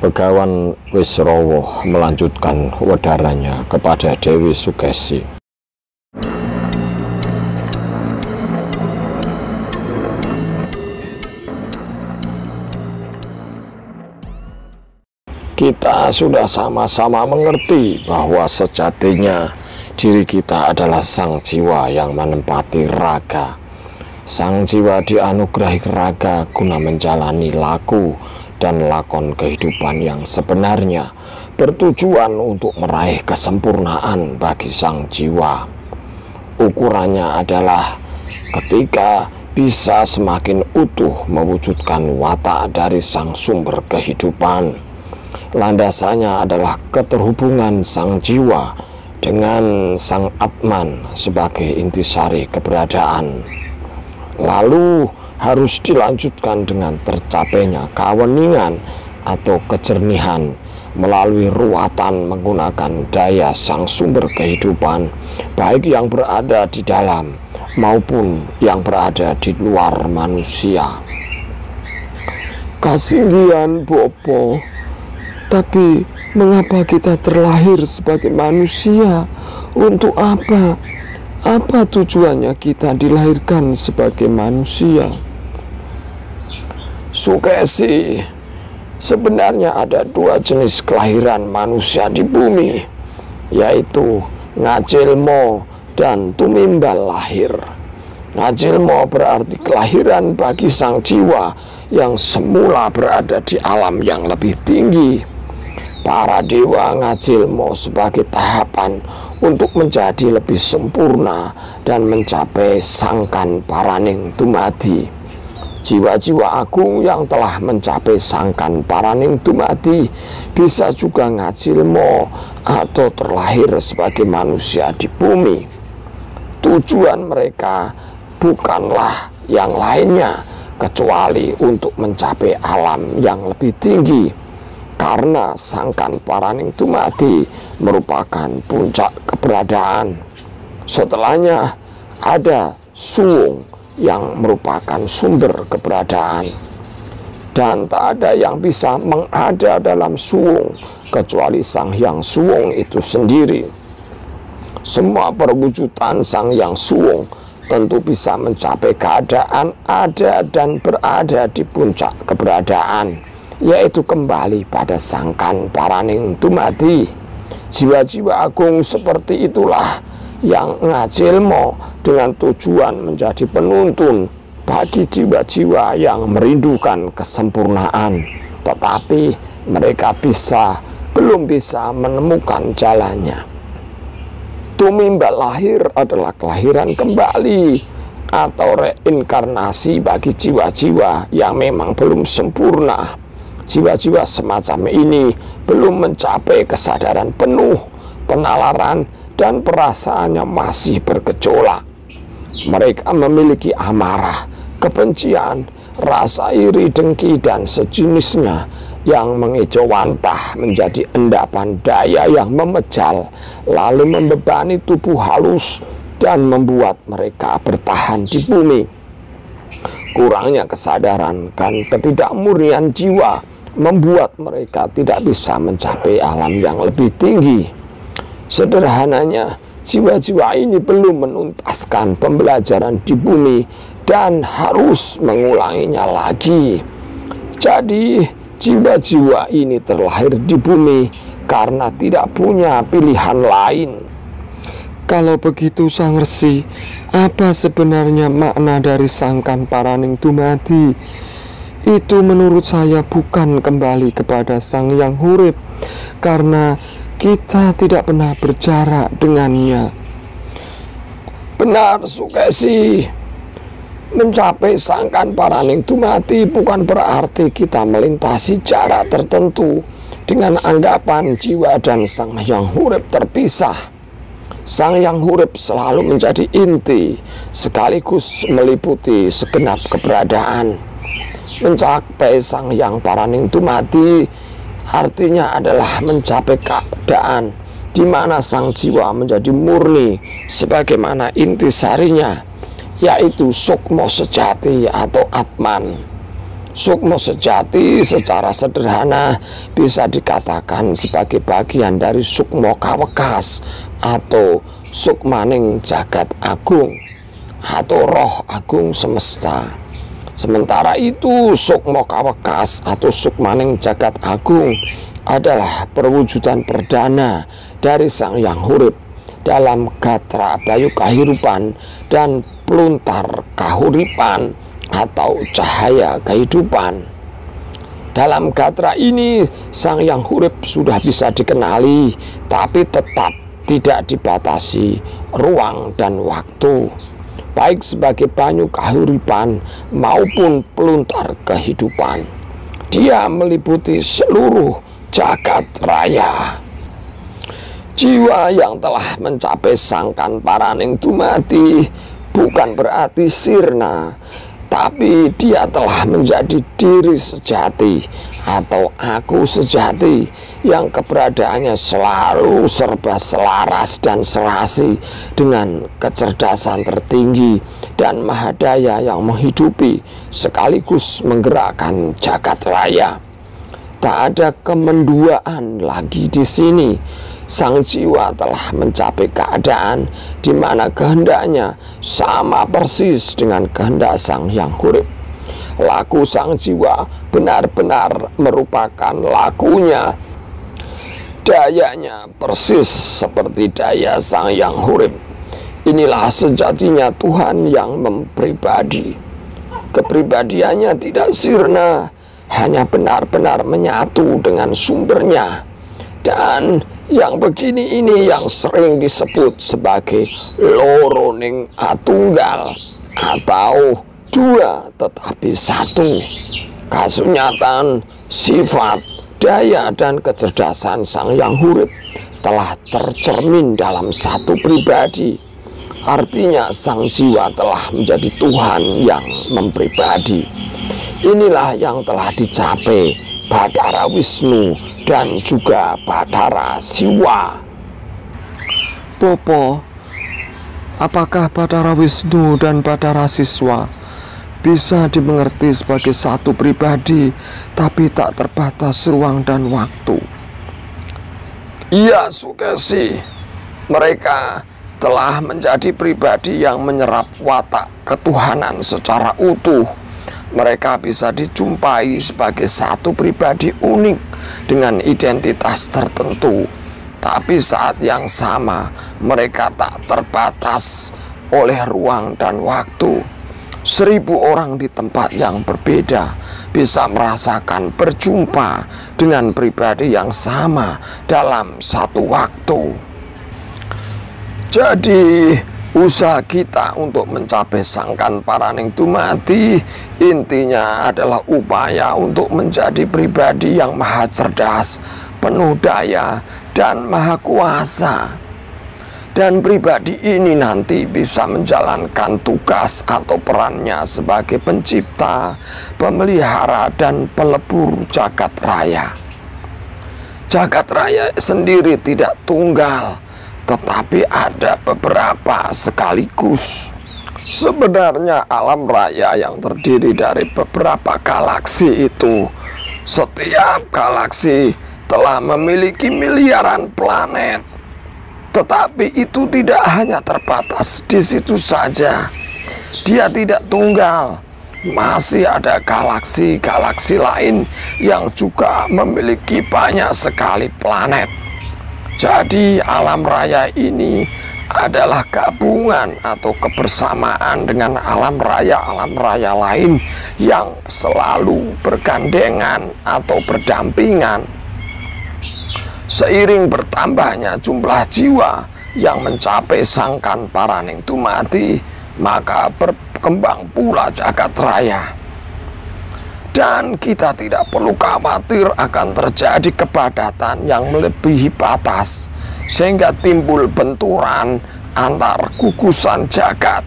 Begawan Wisrawa melanjutkan wedarannya kepada Dewi Sukesi. Kita sudah sama-sama mengerti bahwa sejatinya diri kita adalah sang jiwa yang menempati raga. Sang jiwa dianugerahi raga guna menjalani laku dan lakon kehidupan yang sebenarnya, bertujuan untuk meraih kesempurnaan bagi sang jiwa. Ukurannya adalah ketika bisa semakin utuh mewujudkan watak dari sang sumber kehidupan. Landasannya adalah keterhubungan sang jiwa dengan sang Atman sebagai intisari keberadaan. Lalu harus dilanjutkan dengan tercapainya keaweningan atau kejernihan melalui ruatan menggunakan daya sang sumber kehidupan, baik yang berada di dalam maupun yang berada di luar manusia. Kasihan Bopo, tapi mengapa kita terlahir sebagai manusia? Untuk apa? Apa tujuannya kita dilahirkan sebagai manusia? Sukesi, sebenarnya ada dua jenis kelahiran manusia di bumi, yaitu ngajilmo dan tumimbal lahir. Ngajilmo berarti kelahiran bagi sang jiwa yang semula berada di alam yang lebih tinggi. Para dewa ngajilmo sebagai tahapan untuk menjadi lebih sempurna dan mencapai sangkan paraning dumadi. Jiwa-jiwa agung yang telah mencapai sangkan paraning dumadi bisa juga ngajilmo atau terlahir sebagai manusia di bumi. Tujuan mereka bukanlah yang lainnya kecuali untuk mencapai alam yang lebih tinggi. Karena sangkan paraning dumadi merupakan puncak keberadaan. Setelahnya ada suwung yang merupakan sumber keberadaan. Dan tak ada yang bisa mengada dalam suwung kecuali Sang Hyang Suwung itu sendiri. Semua perwujudan Sang Hyang Suwung tentu bisa mencapai keadaan ada dan berada di puncak keberadaan, yaitu kembali pada sangkan paraning dumadi. Jiwa-jiwa agung seperti itulah yang ngajilmo dengan tujuan menjadi penuntun bagi jiwa-jiwa yang merindukan kesempurnaan, tetapi mereka belum bisa menemukan jalannya. Tumimbal lahir adalah kelahiran kembali atau reinkarnasi bagi jiwa-jiwa yang memang belum sempurna. Jiwa-jiwa semacam ini belum mencapai kesadaran penuh, penalaran, dan perasaannya masih bergejolak. Mereka memiliki amarah, kebencian, rasa iri, dengki, dan sejenisnya yang mengejawantah menjadi endapan daya yang memejal, lalu membebani tubuh halus dan membuat mereka bertahan di bumi. Kurangnya kesadaran dan ketidakmurnian jiwa membuat mereka tidak bisa mencapai alam yang lebih tinggi. Sederhananya, jiwa-jiwa ini belum menuntaskan pembelajaran di bumi dan harus mengulanginya lagi. Jadi, jiwa-jiwa ini terlahir di bumi karena tidak punya pilihan lain. Kalau begitu Sang Resi, apa sebenarnya makna dari sangkan paraning dumadi? Itu menurut saya bukan kembali kepada Sang Hyang Hurip, karena kita tidak pernah berjarak dengannya. Benar Sukesi, mencapai sangkan paraning dumadi bukan berarti kita melintasi jarak tertentu dengan anggapan jiwa dan Sang Hyang Hurip terpisah. Sang Hyang Hurip selalu menjadi inti sekaligus meliputi segenap keberadaan. Mencapai Sang Hyang paraning dumadi artinya adalah mencapai keadaan di mana sang jiwa menjadi murni sebagaimana intisarinya, yaitu sukmo sejati atau Atman. Sukmo sejati secara sederhana bisa dikatakan sebagai bagian dari sukmo kawekas atau sukmaning jagat agung atau roh agung semesta. Sementara itu sukmo kawekas atau sukmaning jagat agung adalah perwujudan perdana dari Sang Hyang Hurip dalam gatra bayu kahirupan dan peluntar kahuripan atau cahaya kehidupan. Dalam gatra ini Sang Hyang Hurip sudah bisa dikenali, tapi tetap tidak dibatasi ruang dan waktu, baik sebagai banyu kahuripan maupun peluntar kehidupan. Dia meliputi seluruh jagat raya. Jiwa yang telah mencapai sangkan paraning dumati bukan berarti sirna, tapi dia telah menjadi diri sejati atau aku sejati yang keberadaannya selalu serba selaras dan serasi dengan kecerdasan tertinggi dan mahadaya yang menghidupi sekaligus menggerakkan jagat raya. Tak ada kemenduaan lagi di sini. Sang jiwa telah mencapai keadaan di mana kehendaknya sama persis dengan kehendak Sang Hyang Hurip. Laku sang jiwa benar-benar merupakan lakunya. Dayanya persis seperti daya Sang Hyang Hurip. Inilah sejatinya Tuhan yang mempribadi. Kepribadiannya tidak sirna, hanya benar-benar menyatu dengan sumbernya. Dan yang begini ini yang sering disebut sebagai loroning atunggal atau dua tetapi satu. Kasunyatan, sifat, daya dan kecerdasan Sang Hyang Hurip telah tercermin dalam satu pribadi. Artinya sang jiwa telah menjadi Tuhan yang mempribadi. Inilah yang telah dicapai Bathara Wisnu dan juga Bathara Siwa. Popo, apakah Bathara Wisnu dan Bathara Siwa bisa dimengerti sebagai satu pribadi tapi tak terbatas ruang dan waktu? Iya, Sukesi. Mereka telah menjadi pribadi yang menyerap watak ketuhanan secara utuh. Mereka bisa dijumpai sebagai satu pribadi unik dengan identitas tertentu. Tapi saat yang sama, mereka tak terbatas oleh ruang dan waktu. 1000 orang di tempat yang berbeda bisa merasakan berjumpa dengan pribadi yang sama dalam satu waktu. Jadi usaha kita untuk mencapai sangkan paraning dumati intinya adalah upaya untuk menjadi pribadi yang maha cerdas, penuh daya, dan maha kuasa. Dan pribadi ini nanti bisa menjalankan tugas atau perannya sebagai pencipta, pemelihara, dan pelebur jagat raya. Jagat raya sendiri tidak tunggal, tetapi ada beberapa sekaligus. Sebenarnya alam raya yang terdiri dari beberapa galaksi itu, setiap galaksi telah memiliki miliaran planet. Tetapi itu tidak hanya terbatas di situ saja. Dia tidak tunggal. Masih ada galaksi-galaksi lain yang juga memiliki banyak sekali planet. Jadi alam raya ini adalah gabungan atau kebersamaan dengan alam raya lain yang selalu bergandengan atau berdampingan. Seiring bertambahnya jumlah jiwa yang mencapai sangkan paraning dumati, maka berkembang pula jagat raya. Dan kita tidak perlu khawatir akan terjadi kepadatan yang melebihi batas, sehingga timbul benturan antar gugusan jagat.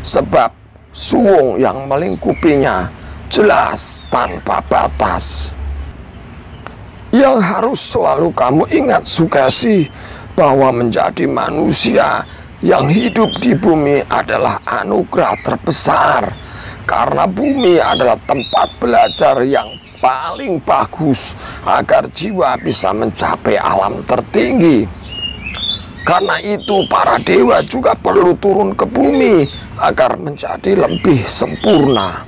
Sebab suwung yang melingkupinya jelas tanpa batas. Yang harus selalu kamu ingat, Sukesi, bahwa menjadi manusia yang hidup di bumi adalah anugerah terbesar. karena bumi adalah tempat belajar yang paling bagus agar jiwa bisa mencapai alam tertinggi. Karena itu para dewa juga perlu turun ke bumi agar menjadi lebih sempurna.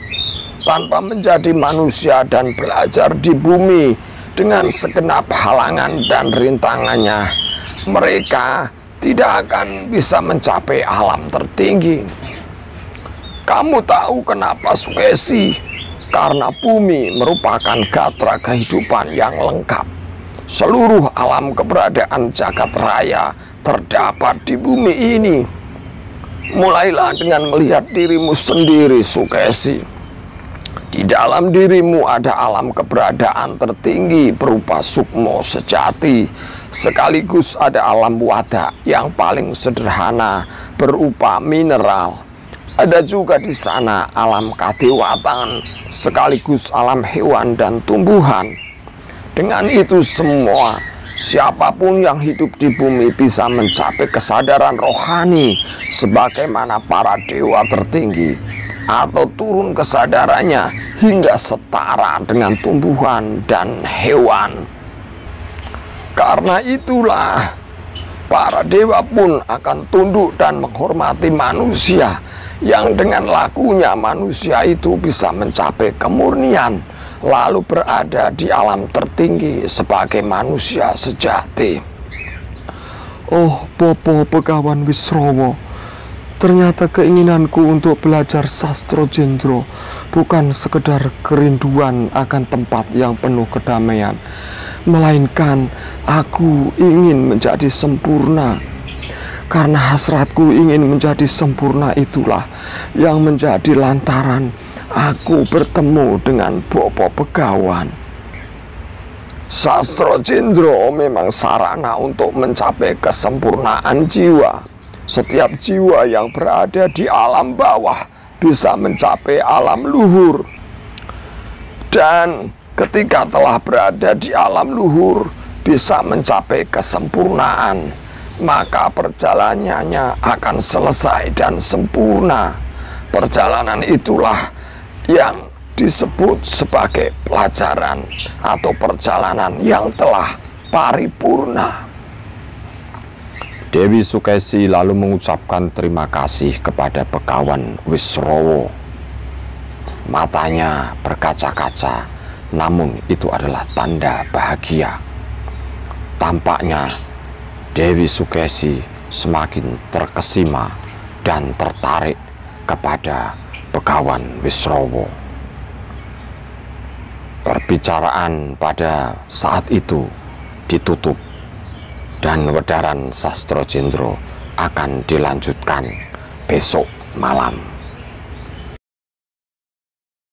Tanpa menjadi manusia dan belajar di bumi dengan segenap halangan dan rintangannya, mereka tidak akan bisa mencapai alam tertinggi. Kamu tahu kenapa, Sukesi? Karena bumi merupakan gatra kehidupan yang lengkap. Seluruh alam keberadaan jagat raya terdapat di bumi ini. Mulailah dengan melihat dirimu sendiri, Sukesi. Di dalam dirimu ada alam keberadaan tertinggi berupa sukmo sejati. Sekaligus ada alam wadah yang paling sederhana berupa mineral. Ada juga di sana alam kadewatan sekaligus alam hewan dan tumbuhan. Dengan itu semua, siapapun yang hidup di bumi bisa mencapai kesadaran rohani sebagaimana para dewa tertinggi, atau turun kesadarannya hingga setara dengan tumbuhan dan hewan. Karena itulah para dewa pun akan tunduk dan menghormati manusia, yang dengan lakunya manusia itu bisa mencapai kemurnian, lalu berada di alam tertinggi sebagai manusia sejati. Oh, Popo Begawan Wisrowo, ternyata keinginanku untuk belajar sastra Jendro bukan sekedar kerinduan akan tempat yang penuh kedamaian, melainkan aku ingin menjadi sempurna. Karena hasratku ingin menjadi sempurna itulah yang menjadi lantaran aku bertemu dengan Popo Begawan. Sastra Jendro memang sarana untuk mencapai kesempurnaan jiwa. Setiap jiwa yang berada di alam bawah bisa mencapai alam luhur. Dan ketika telah berada di alam luhur bisa mencapai kesempurnaan, maka perjalanannya akan selesai dan sempurna. Perjalanan itulah yang disebut sebagai pelajaran atau perjalanan yang telah paripurna. Dewi Sukesi lalu mengucapkan terima kasih kepada Begawan Wisrowo. Matanya berkaca-kaca, namun itu adalah tanda bahagia. Tampaknya Dewi Sukesi semakin terkesima dan tertarik kepada Begawan Wisrowo. Perbicaraan pada saat itu ditutup dan Wedaran Sastra Jendro akan dilanjutkan besok malam.